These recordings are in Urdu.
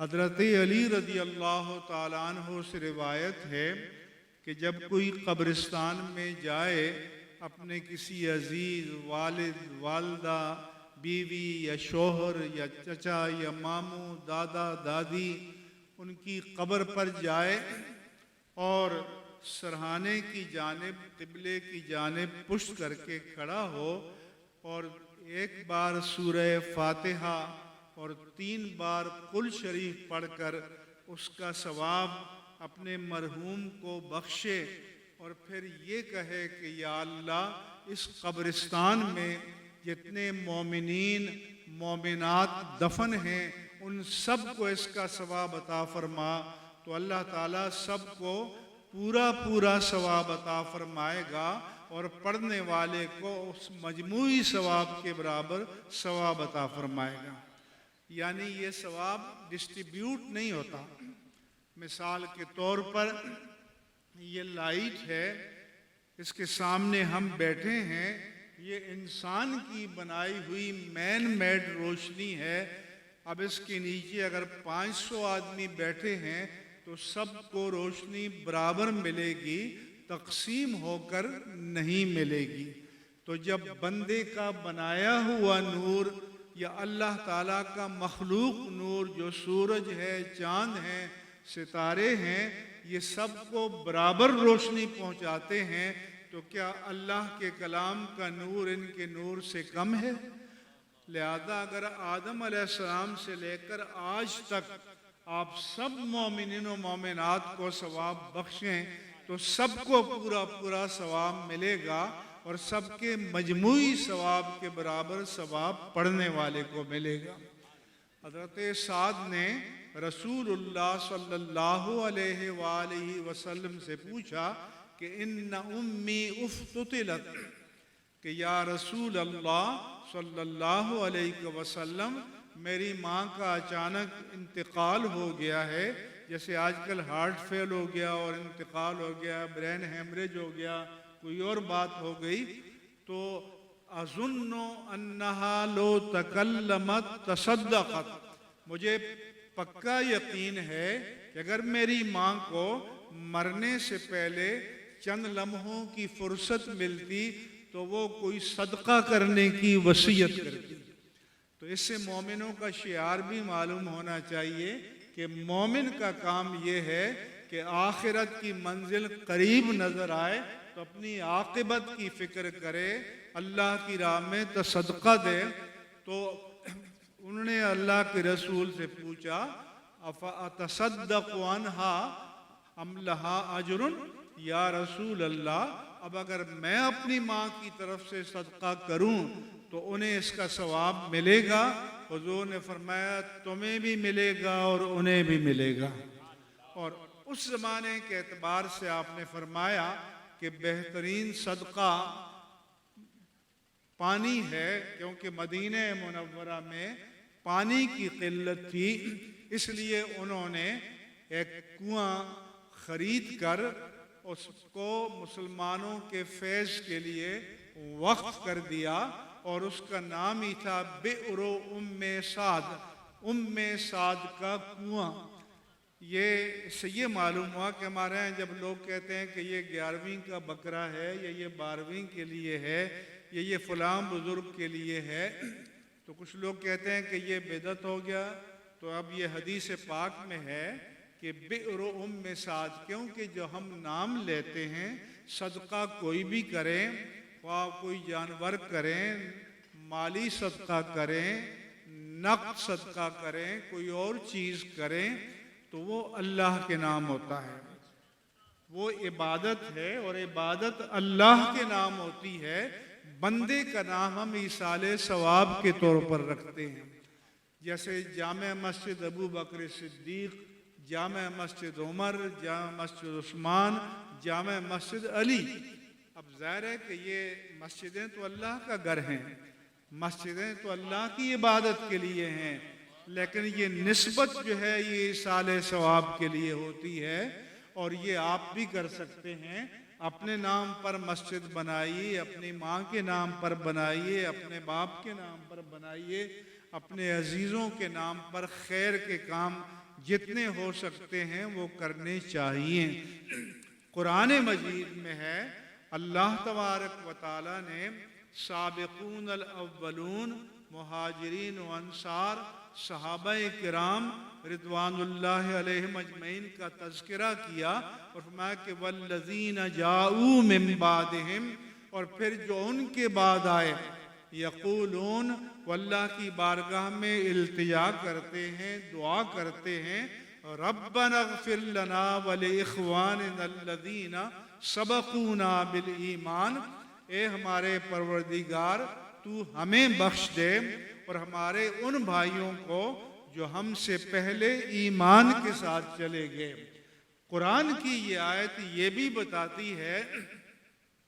حضرت علی رضی اللہ تعالیٰ عنہ سے روایت ہے کہ جب کوئی قبرستان میں جائے اپنے کسی عزیز، والد، والدہ، بیوی یا شوہر یا چچا یا ماموں، دادا، دادی، ان کی قبر پر جائے اور سرہانے کی جانب، قبلے کی جانب پشت کر کے کھڑا ہو اور ایک بار سورہ فاتحہ اور 3 بار قل شریف پڑھ کر اس کا ثواب اپنے مرحوم کو بخشے اور پھر یہ کہے کہ یا اللہ اس قبرستان میں جتنے مومنین مومنات دفن ہیں ان سب کو اس کا ثواب عطا فرما، تو اللہ تعالیٰ سب کو پورا ثواب عطا فرمائے گا اور پڑھنے والے کو اس مجموعی ثواب کے برابر ثواب عطا فرمائے گا۔ یعنی یہ ثواب ڈسٹریبیوٹ نہیں ہوتا۔ مثال کے طور پر یہ لائٹ ہے، اس کے سامنے ہم بیٹھے ہیں، یہ انسان کی بنائی ہوئی مین میڈ روشنی ہے۔ اب اس کے نیچے اگر 500 آدمی بیٹھے ہیں تو سب کو روشنی برابر ملے گی، تقسیم ہو کر نہیں ملے گی۔ تو جب بندے کا بنایا ہوا نور یا اللہ تعالیٰ کا مخلوق نور جو سورج ہے، چاند ہیں، ستارے ہیں، یہ سب کو برابر روشنی پہنچاتے ہیں، تو کیا اللہ کے کلام کا نور ان کے نور سے کم ہے؟ لہذا اگر آدم علیہ السلام سے لے کر آج تک آپ سب مومنین و مومنات کو ثواب بخشیں تو سب کو پورا ثواب ملے گا اور سب کے مجموعی ثواب کے برابر ثواب پڑھنے والے کو ملے گا۔ حضرت سعد نے رسول اللہ صلی اللہ علیہ وآلہ وسلم سے پوچھا کہ ان امی افتتلت، کہ یا رسول اللہ صلی اللہ علیہ وسلم میری ماں کا اچانک انتقال ہو گیا ہے، جیسے آج کل ہارٹ فیل ہو گیا اور انتقال ہو گیا، برین ہیمریج ہو گیا، کوئی اور بات ہو گئی، تو اظن انہا لو تکلمت تصدقت، مجھے پکا یقین ہے کہ اگر میری ماں کو مرنے سے پہلے چند لمحوں کی فرصت ملتی تو وہ کوئی صدقہ کرنے کی وصیت کرتی۔ تو اس سے مومنوں کا شعار بھی معلوم ہونا چاہیے کہ مومن کا کام یہ ہے کہ آخرت کی منزل قریب نظر آئے تو اپنی عاقبت کی فکر کرے، اللہ کی راہ میں تصدقہ دے۔ تو انہوں نے اللہ کے رسول سے پوچھا اَفَأَتَصَدَّقُ عَنْهَا أَمْ لَهَا أَجْرٌ، یا رسول اللہ اب اگر میں اپنی ماں کی طرف سے صدقہ کروں تو انہیں اس کا ثواب ملے گا؟ حضور نے فرمایا تمہیں بھی ملے گا اور انہیں بھی ملے گا۔ اور اس زمانے کے اعتبار سے آپ نے فرمایا کہ بہترین صدقہ پانی ہے، کیونکہ مدینہ منورہ میں پانی کی قلت تھی، اس لیے انہوں نے ایک کنواں خرید کر اس کو مسلمانوں کے فیض کے لیے وقف کر دیا اور اس کا نام ہی تھا بئر ام سعد، ام سعد کا کنواں۔ اس سے یہ معلوم ہوا کہ ہمارے ہیں جب لوگ کہتے ہیں کہ یہ 11ویں کا بکرا ہے یا یہ 12ویں کے لیے ہے یا یہ فلاں بزرگ کے لیے ہے، تو کچھ لوگ کہتے ہیں کہ یہ بدعت ہو گیا۔ تو اب یہ حدیث پاک میں ہے کہ بئر ام سعد، کیونکہ جو ہم نام لیتے ہیں صدقہ کوئی بھی کریں، خواہ کوئی جانور کریں، مالی صدقہ کریں، نقد صدقہ کریں، کوئی اور چیز کریں، تو وہ اللہ کے نام ہوتا ہے، وہ عبادت ہے اور عبادت اللہ کے نام ہوتی ہے۔ بندے کا نام ہم ایصال ثواب کے طور پر رکھتے ہیں، جیسے جامع مسجد ابو بکر صدیق، جامع مسجد عمر، جامع مسجد عثمان، جامع مسجد علی۔ اب ظاہر ہے کہ یہ مسجدیں تو اللہ کا گھر ہیں، مسجدیں تو اللہ کی عبادت کے لیے ہیں، لیکن یہ نسبت جو ہے یہ ایصال ثواب کے لیے ہوتی ہے، اور یہ آپ بھی کر سکتے ہیں۔ اپنے نام پر مسجد بنائیے، اپنی ماں کے نام پر بنائیے، اپنے باپ کے نام پر بنائیے، اپنے عزیزوں کے نام پر خیر کے کام جتنے ہو سکتے ہیں وہ کرنے چاہیے۔ قرآن مجید میں ہے اللہ تبارک و تعالیٰ نے سابقون الاولون مہاجرین و انصار صحابہ کرام رضوان اللہ علیہم اجمعین کا تذکرہ کیا اور فرمایا کہ والذین جاؤوا من بعدہم، اور پھر جو ان کے بعد آئے، یقولون، وہ اللہ کی بارگاہ میں التجا کرتے ہیں، دعا کرتے ہیں، ربنا اغفر لنا ولاخواننا الذین سبقونا بالایمان، اے ہمارے پروردگار تو ہمیں بخش دے اور ہمارے ان بھائیوں کو جو ہم سے پہلے ایمان کے ساتھ چلے گئے۔ قرآن کی یہ آیت یہ بھی بتاتی ہے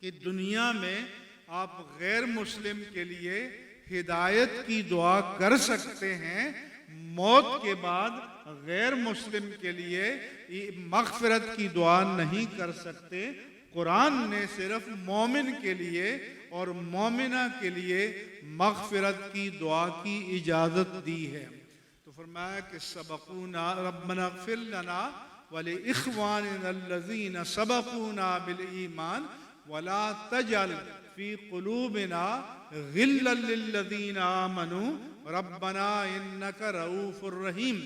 کہ دنیا میں آپ غیر مسلم کے لیے ہدایت کی دعا کر سکتے ہیں، موت کے بعد غیر مسلم کے لیے مغفرت کی دعا نہیں کر سکتے۔ قرآن نے صرف مومن کے لیے اور مومنہ کے لیے مغفرت کی دعا کی اجازت دی ہے۔ تو فرمایا کہ سبقونا ربنا اغفر لنا ولاخواننا الذین سبقونا بالایمان ولا تجعل فی قلوبنا غلا للذین آمنوا ربنا انک رؤوف الرحیم۔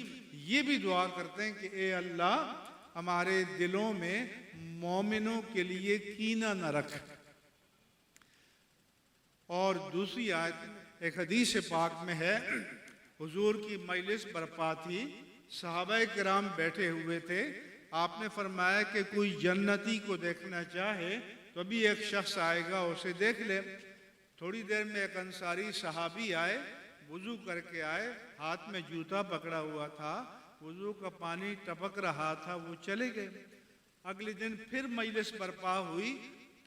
یہ بھی دعا کرتے ہیں کہ اے اللہ ہمارے دلوں میں مومنوں کے لیے کینہ نہ رکھ۔ اور دوسری آیت ایک حدیث پاک میں ہے، حضور کی مجلس برپا تھی، صحابہ کرام بیٹھے ہوئے تھے، آپ نے فرمایا کہ کوئی جنتی کو دیکھنا چاہے تو ابھی ایک شخص آئے گا اسے دیکھ لے۔ تھوڑی دیر میں ایک انصاری صحابی آئے، وضو کر کے آئے، ہاتھ میں جوتا پکڑا ہوا تھا، وضو کا پانی ٹپک رہا تھا، وہ چلے گئے۔ اگلے دن پھر مجلس برپا ہوئی،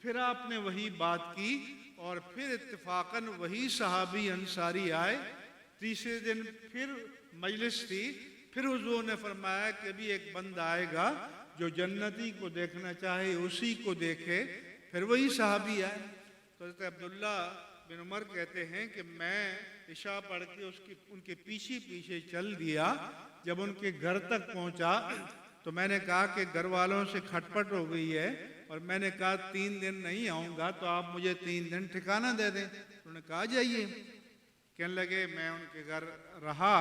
پھر آپ نے وہی بات کی اور پھر اتفاقاً وہی صحابی انصاری آئے۔ تیسرے دن پھر مجلس تھی، پھر حضور نے فرمایا کہ ابھی ایک بندہ آئے گا جو جنتی کو دیکھنا چاہے اسی کو دیکھے۔ پھر وہی صحابی آئے۔ تو حضرت عبداللہ بن عمر کہتے ہیں کہ میں عشاء پڑھ کے ان کے پیچھے پیچھے چل دیا۔ جب ان کے گھر تک پہنچا تو میں نے کہا کہ گھر والوں سے کھٹ پٹ ہو گئی ہے اور میں نے کہا 3 دن نہیں آؤں گا تو آپ مجھے 3 دن ٹھکانہ دے دیں۔ انہوں نے کہا جائیے۔ کہنے لگے میں ان کے گھر رہا،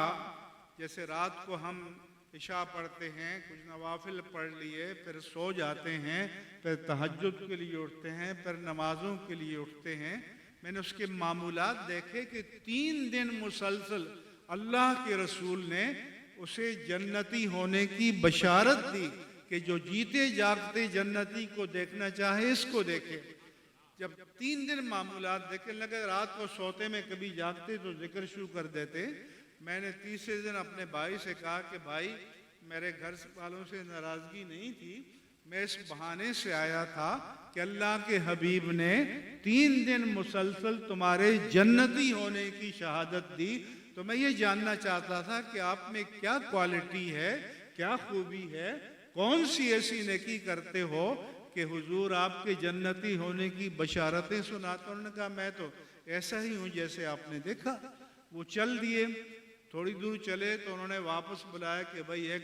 جیسے رات کو ہم عشاء پڑھتے ہیں، کچھ نوافل پڑھ لیے، پھر سو جاتے ہیں، پھر تہجد کے لیے اٹھتے ہیں، پھر نمازوں کے لیے اٹھتے ہیں۔ میں نے اس کے معمولات دیکھے کہ 3 دن مسلسل اللہ کے رسول نے اسے جنتی ہونے کی بشارت دی کہ جو جیتے جاگتے جنتی کو دیکھنا چاہے اس کو دیکھے۔ جب 3 دن معمولات دیکھنے لگے، رات کو سوتے میں کبھی جاگتے تو ذکر شروع کر دیتے۔ میں نے تیسرے دن اپنے بھائی سے کہا کہ بھائی میرے گھر والوں سے ناراضگی نہیں تھی، میں اس بہانے سے آیا تھا کہ اللہ کے حبیب نے 3 دن مسلسل تمہارے جنتی ہونے کی شہادت دی، تو میں یہ جاننا چاہتا تھا کہ آپ میں کیا کوالٹی ہے، کیا خوبی ہے، کون سی ایسی نیکی کرتے ہو کہ حضور آپ کے جنتی ہونے کی بشارتیں سناتا۔ انہوں نے کہا میں تو ایسا ہی ہوں جیسے آپ نے دیکھا۔ وہ چل دیے، تھوڑی دور چلے تو انہوں نے واپس بلایا کہ بھائی ایک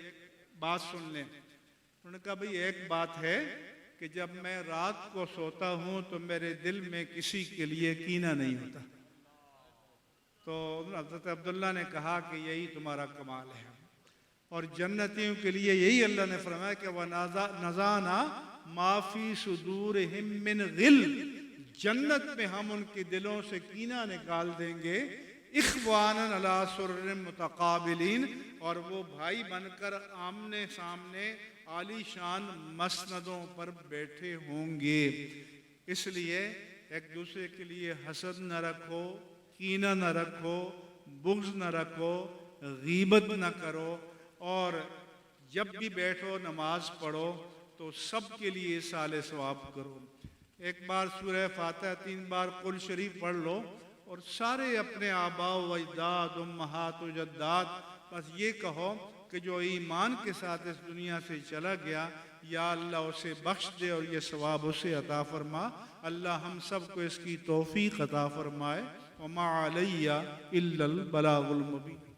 بات سن لیں۔ انہوں نے کہا بھائی ایک بات ہے کہ جب میں رات کو سوتا ہوں تو میرے دل میں کسی کے لیے کینہ نہیں ہوتا۔ تو حضرت عبداللہ نے کہا کہ یہی تمہارا کمال ہے، اور جنتیوں کے لیے یہی اللہ نے فرمایا کہ وَنَزَعْنَا مَا فِي صُدُورِهِم مِّن غِلٍّ، جنت میں ہم ان کے دلوں سے کینہ نکال دیں گے، اخواناً علی سرر متقابلین، اور وہ بھائی بن کر آمنے سامنے عالی شان مسندوں پر بیٹھے ہوں گے۔ اس لیے ایک دوسرے کے لیے حسد نہ رکھو، کینہ نہ رکھو، بغض نہ رکھو، غیبت نہ کرو، اور جب بھی بیٹھو نماز پڑھو تو سب کے لیے اصالہ ثواب کرو۔ ایک بار سورہ فاتحہ 3 بار قل شریف پڑھ لو اور سارے اپنے آباء و اجداد، امہات و جدات، بس یہ کہو کہ جو ایمان کے ساتھ اس دنیا سے چلا گیا، یا اللہ اسے بخش دے اور یہ ثواب اسے عطا فرما۔ اللہ ہم سب کو اس کی توفیق عطا فرمائے۔ وما علیہ الا البلاغ المبین۔